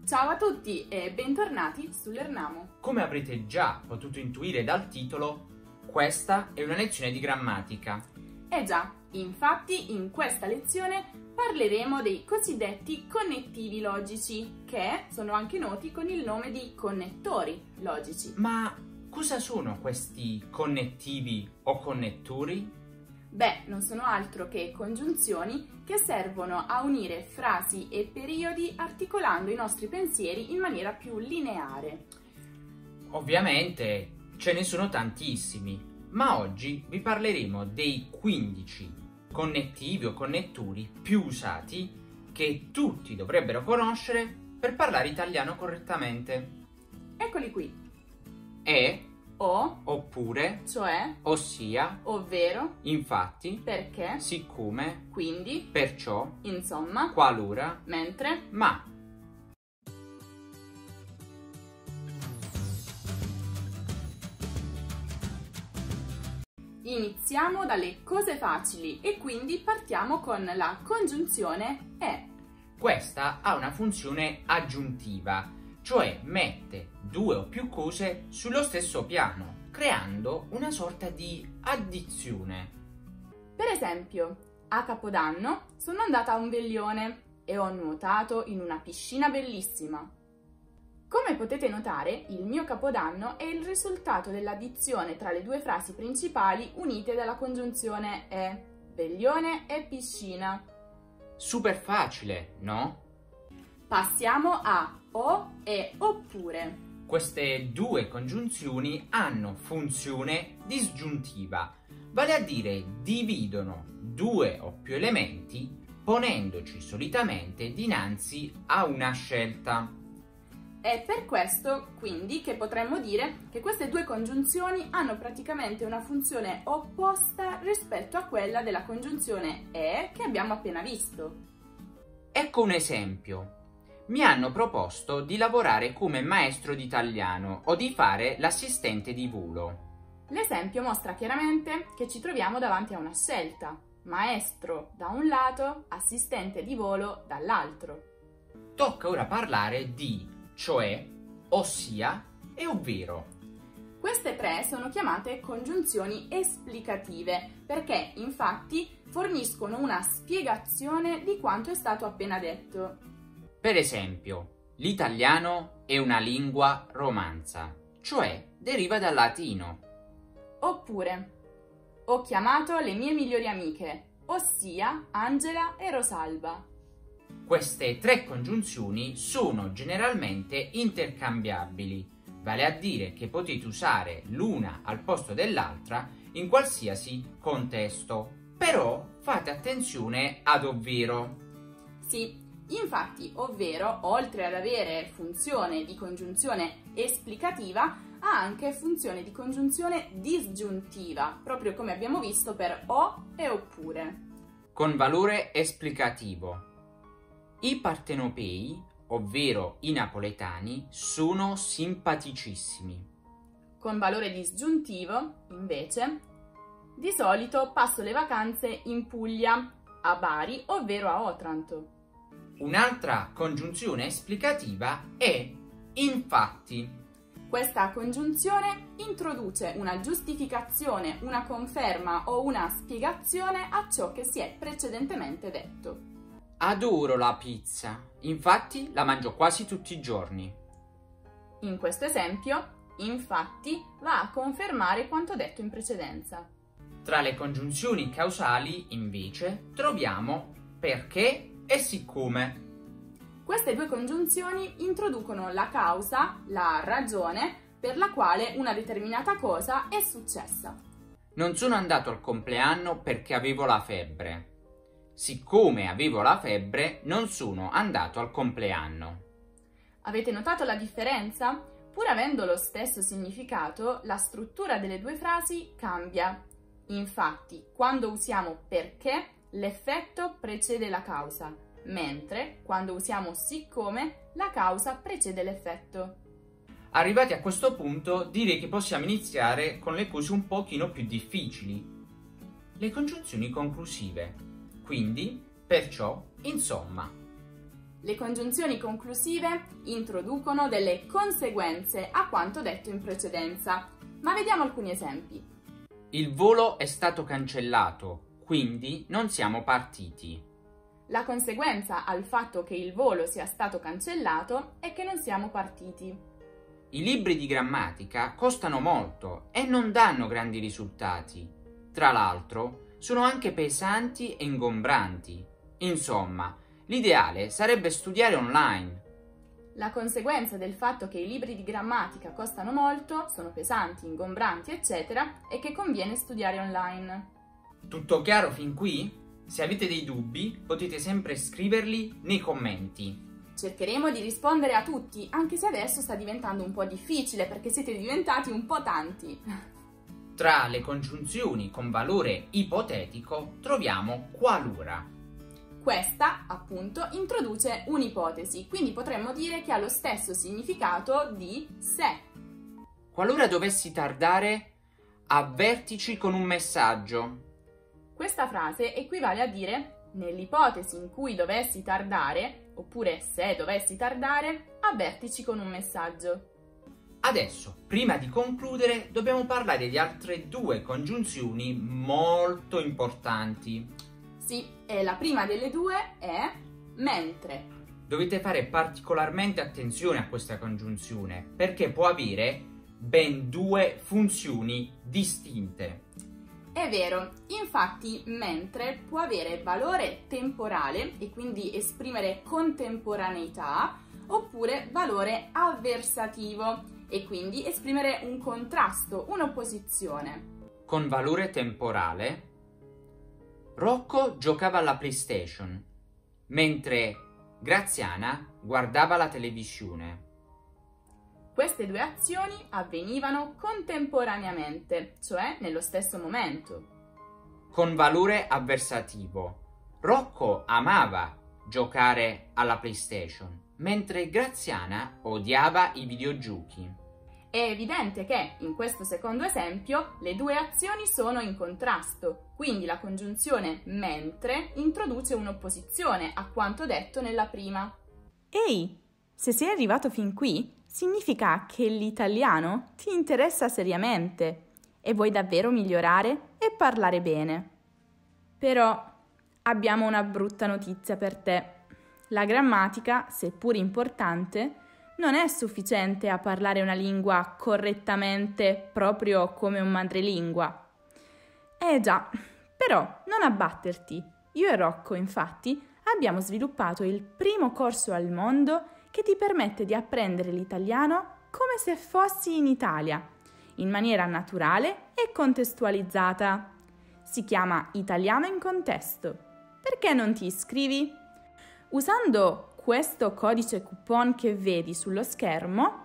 Ciao a tutti e bentornati su Lernamo. Come avrete già potuto intuire dal titolo, questa è una lezione di grammatica. Già, infatti in questa lezione parleremo dei cosiddetti connettivi logici, che sono anche noti con il nome di connettori logici. Ma cosa sono questi connettivi o connettori? Beh, non sono altro che congiunzioni che servono a unire frasi e periodi articolando i nostri pensieri in maniera più lineare. Ovviamente ce ne sono tantissimi, ma oggi vi parleremo dei 15 connettivi o connettori più usati che tutti dovrebbero conoscere per parlare italiano correttamente. Eccoli qui. E, O, oppure, cioè, ossia, ovvero, infatti, perché, siccome, quindi, perciò, insomma, qualora, mentre. ma. Iniziamo dalle cose facili e quindi partiamo con la congiunzione e. Questa ha una funzione aggiuntiva, cioè mette due o più cose sullo stesso piano, creando una sorta di addizione. Per esempio, a Capodanno sono andata a un veglione e ho nuotato in una piscina bellissima. Come potete notare, il mio Capodanno è il risultato dell'addizione tra le due frasi principali unite dalla congiunzione e, veglione e piscina. Super facile, no? Passiamo a o e oppure. Queste due congiunzioni hanno funzione disgiuntiva, vale a dire dividono due o più elementi ponendoci solitamente dinanzi a una scelta. È per questo, quindi, che potremmo dire che queste due congiunzioni hanno praticamente una funzione opposta rispetto a quella della congiunzione e che abbiamo appena visto. Ecco un esempio. Mi hanno proposto di lavorare come maestro di italiano o di fare l'assistente di volo. L'esempio mostra chiaramente che ci troviamo davanti a una scelta: maestro da un lato, assistente di volo dall'altro. Tocca ora parlare di cioè, ossia e ovvero. Queste tre sono chiamate congiunzioni esplicative perché infatti forniscono una spiegazione di quanto è stato appena detto. Per esempio, l'italiano è una lingua romanza, cioè deriva dal latino. Oppure, ho chiamato le mie migliori amiche, ossia Angela e Rosalba. Queste tre congiunzioni sono generalmente intercambiabili, vale a dire che potete usare l'una al posto dell'altra in qualsiasi contesto. Però fate attenzione ad ovvero. Sì, infatti ovvero, oltre ad avere funzione di congiunzione esplicativa, ha anche funzione di congiunzione disgiuntiva, proprio come abbiamo visto per o e oppure. Con valore esplicativo. I partenopei, ovvero i napoletani, sono simpaticissimi. Con valore disgiuntivo, invece, di solito passo le vacanze in Puglia, a Bari, ovvero a Otranto. Un'altra congiunzione esplicativa è infatti. Questa congiunzione introduce una giustificazione, una conferma o una spiegazione a ciò che si è precedentemente detto. Adoro la pizza, infatti la mangio quasi tutti i giorni. In questo esempio, infatti, va a confermare quanto detto in precedenza. Tra le congiunzioni causali, invece, troviamo perché e siccome. Queste due congiunzioni introducono la causa, la ragione, per la quale una determinata cosa è successa. Non sono andato al compleanno perché avevo la febbre. Siccome avevo la febbre, non sono andato al compleanno. Avete notato la differenza? Pur avendo lo stesso significato, la struttura delle due frasi cambia. Infatti, quando usiamo perché, l'effetto precede la causa, mentre quando usiamo siccome, la causa precede l'effetto. Arrivati a questo punto, direi che possiamo iniziare con le cose un pochino più difficili. Le congiunzioni conclusive. Quindi, perciò, insomma. Le congiunzioni conclusive introducono delle conseguenze a quanto detto in precedenza, ma vediamo alcuni esempi. Il volo è stato cancellato, quindi non siamo partiti. La conseguenza al fatto che il volo sia stato cancellato è che non siamo partiti. I libri di grammatica costano molto e non danno grandi risultati. Tra l'altro, sono anche pesanti e ingombranti. Insomma, l'ideale sarebbe studiare online. La conseguenza del fatto che i libri di grammatica costano molto, sono pesanti, ingombranti, eccetera, è che conviene studiare online. Tutto chiaro fin qui? Se avete dei dubbi, potete sempre scriverli nei commenti. Cercheremo di rispondere a tutti, anche se adesso sta diventando un po' difficile perché siete diventati un po' tanti. Tra le congiunzioni con valore ipotetico troviamo qualora. Questa, appunto, introduce un'ipotesi, quindi potremmo dire che ha lo stesso significato di se. Qualora dovessi tardare, avvertici con un messaggio. Questa frase equivale a dire nell'ipotesi in cui dovessi tardare, oppure se dovessi tardare, avvertici con un messaggio. Adesso, prima di concludere, dobbiamo parlare di altre due congiunzioni molto importanti. Sì, e la prima delle due è mentre. Dovete fare particolarmente attenzione a questa congiunzione perché può avere ben due funzioni distinte. È vero, infatti mentre può avere valore temporale e quindi esprimere contemporaneità, oppure valore avversativo e quindi esprimere un contrasto, un'opposizione. Con valore temporale, Rocco giocava alla PlayStation, mentre Graziana guardava la televisione. Queste due azioni avvenivano contemporaneamente, cioè nello stesso momento. Con valore avversativo, Rocco amava giocare alla PlayStation, mentre Graziana odiava i videogiochi. È evidente che, in questo secondo esempio, le due azioni sono in contrasto, quindi la congiunzione mentre introduce un'opposizione a quanto detto nella prima. Ehi, se sei arrivato fin qui, significa che l'italiano ti interessa seriamente e vuoi davvero migliorare e parlare bene. Però abbiamo una brutta notizia per te. La grammatica, seppur importante, non è sufficiente a parlare una lingua correttamente proprio come un madrelingua. Già, però non abbatterti. Io e Rocco, infatti, abbiamo sviluppato il primo corso al mondo che ti permette di apprendere l'italiano come se fossi in Italia, in maniera naturale e contestualizzata. Si chiama Italiano in contesto. Perché non ti iscrivi? Usando questo codice coupon che vedi sullo schermo,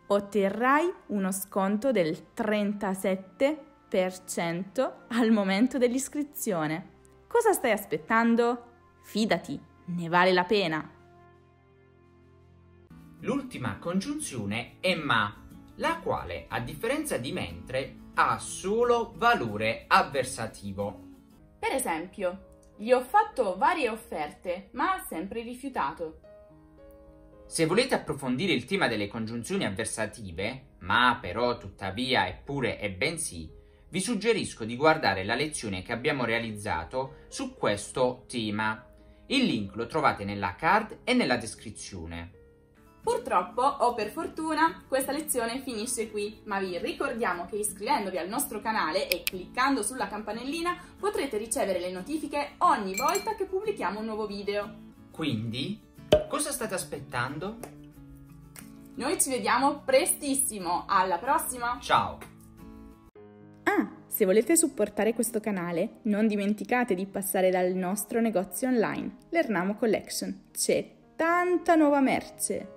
otterrai uno sconto del 37% al momento dell'iscrizione. Cosa stai aspettando? Fidati, ne vale la pena! L'ultima congiunzione è ma, la quale, a differenza di mentre, ha solo valore avversativo. Per esempio, gli ho fatto varie offerte, ma ha sempre rifiutato. Se volete approfondire il tema delle congiunzioni avversative, ma, però, tuttavia, eppure e bensì, vi suggerisco di guardare la lezione che abbiamo realizzato su questo tema. Il link lo trovate nella card e nella descrizione. Purtroppo, o per fortuna, questa lezione finisce qui, ma vi ricordiamo che iscrivendovi al nostro canale e cliccando sulla campanellina potrete ricevere le notifiche ogni volta che pubblichiamo un nuovo video. Quindi, cosa state aspettando? Noi ci vediamo prestissimo, alla prossima! Ciao! Se volete supportare questo canale, non dimenticate di passare dal nostro negozio online, l'Ernamo Collection. C'è tanta nuova merce!